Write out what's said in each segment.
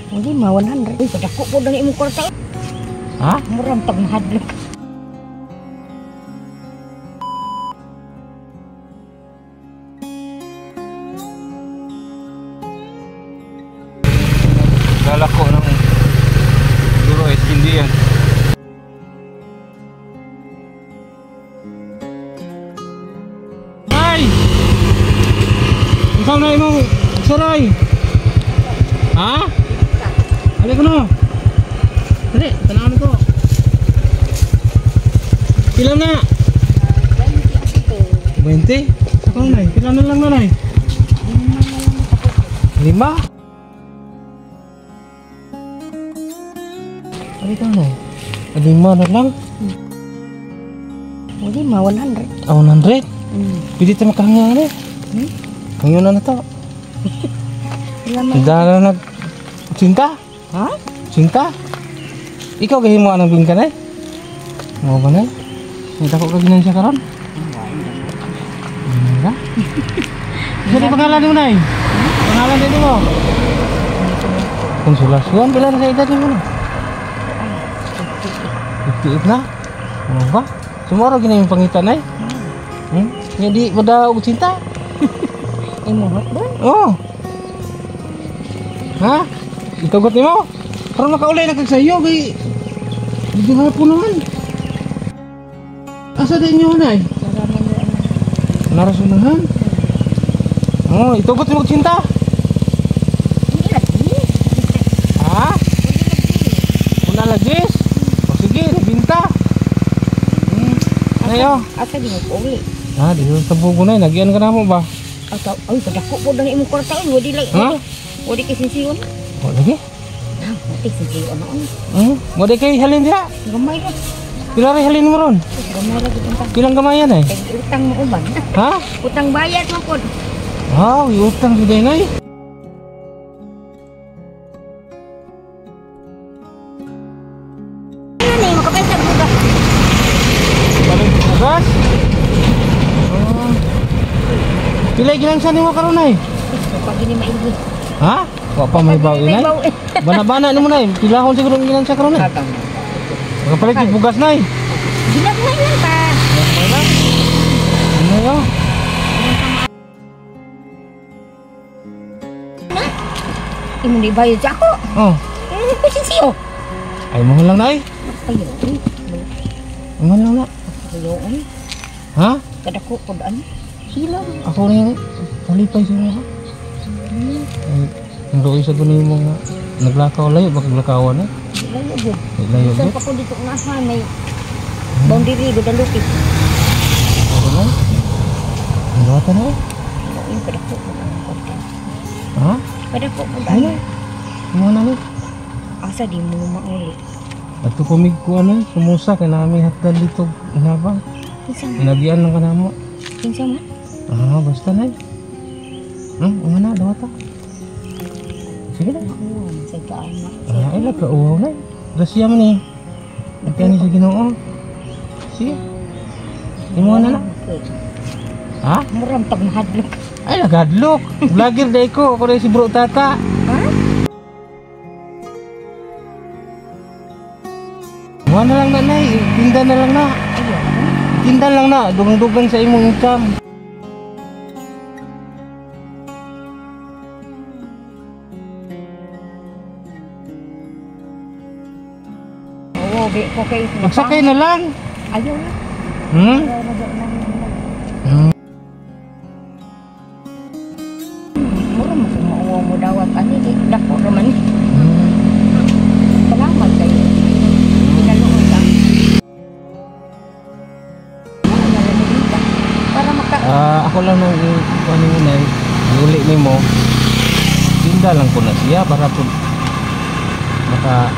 Hindi, 100. Uy, padako po dali mo kwarta. Ha? Murang tag mahadlok. Galako ng siguro hindi yan. Ay! Ikaw na imong suray. Ha? Ali ko na. Dali, tanawan ko. Pila na? 20? Ikaw na, pila na lang na. 5? Ay, ito na. 5 na lang. Hindi, 100. 100? Pwede tayo makahangyan na eh. Hangyan na to. Tidak na cinta? Ha? Cinta? Ikaw gahin mo anong bingkan eh? Mau ba na eh? Nita ko kaginan siya karon? Enggak? Jadi pangalan mo na eh? Pangalan din mo? Konsulasyon? Pila na sa edad mo na? 58 na? Ano ba? Semua orang gini yung pangitan eh? Jadi pada cinta? Imuhot ba? Oh. Ha? Itugot ni mo? Karon makaulay na kag sayo kay medyo hapon naman. Asa din nyo na eh? Narasunahan? Oh, itugot mo cinta? Hindi lagi. Ha? Una lagi? O sige, nabinta. Ayo. Asa di mo uli. Ha, di sa bugo na, nagyan ka na mo ba? Asa, ay, padako po dali mo kwarta. Wadi lang. Ha? Wadi kisinsiyon. O lagi? Wadi kisinsiyon na. Wala kay halin dia. Gamay ka. Pila rin halin mo ron? Gamay lagi tentang. Pilang gamayan eh? Utang mo uban. Ha? Utang bayad mo po. Wow, utang sudah inay. Ano na yung makapay sa bugas? Balik bugas? Oh. Pilay ginangsan ni mo karon ay? Pag ini maigi. Ha? Wa pa may baw inay? Bana-bana ni mo nay. Pilahon siguro ang ginangsan karon ay? Tatang. Magapalit yung bugas nay. Ginagmay lang pa. Ano yun? Imo di bayad sa ako. Oh. Ano ko sinsiyo? Ay mo lang nay. Ayun. Mo lang na. Ayun. Ha? Kadako po daan. Hilang. Ako rin palipay sa mga. Ay, ang doon sa doon mo nga naglakaw layo, baka naglakawan eh. Layo po. Layo Saan po. pa ko dito nga may boundary do dalupit. Ano na? Ang bata na eh. Yung kadako po daan. Ha? Kadako po Ano? daan. Ano na ni? Asa di mo mauli. At kumig ko ano, sumusa kay namin hatdan dito inabang. Kinsa man? Inagian lang ka na mo. Kinsa man? Ah, basta na. Ano na, dawata. Sige na. Oo, sa kaan na. Ah, ay ka uwaw na. Grasya man eh. Nagkani sa Ginoo. Sige. Imo na na. Ha? Muram tag mahadlok. Ay, nagadlok. Vlogger day ko. Ako rin si Bro Tata. Ha? Mga na lang na, nay. Tinda na lang na. Tinda lang na. Dugang-dugang sa imong income. Oo, ko kay Magsakay na lang. Ayaw na. Hmm? Mura mo sa mauwa mo dawat. Ano, dako naman. Salamat kayo. Pinaloon ka. Para maka... Ako lang nang ano mo na uli ni mo. Tinda lang ko na siya para po maka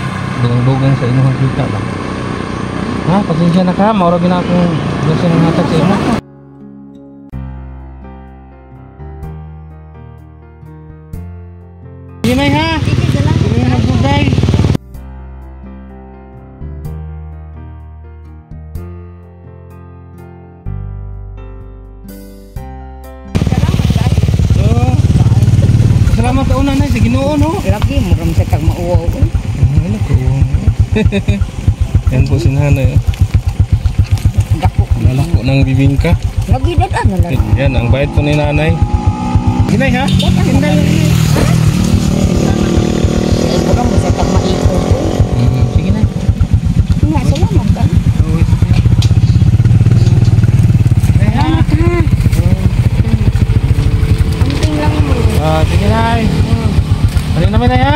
dugang-dugang sa inyong kita lang. Ha? Pasensya na ka. Maura gina akong gusto ng hatag sa imo. Sige may ha? Sige, salamat. Sige na buday. Salamat kayo. Salamat sa una nanay sa Ginoo no. Lagi muram sa kag mauwaw. Ano ko? Yan po si nanay. Dako. Lalako ng bibingka. Lagi dadan na lang. Yan, ang bait po ni nanay. Ginay ha? Dadan na lang. Muram sa kag maiko. Sige na. Nga salamat ka. Salamat ha. Anting lang mo. Sige nay. Ano namin na ya?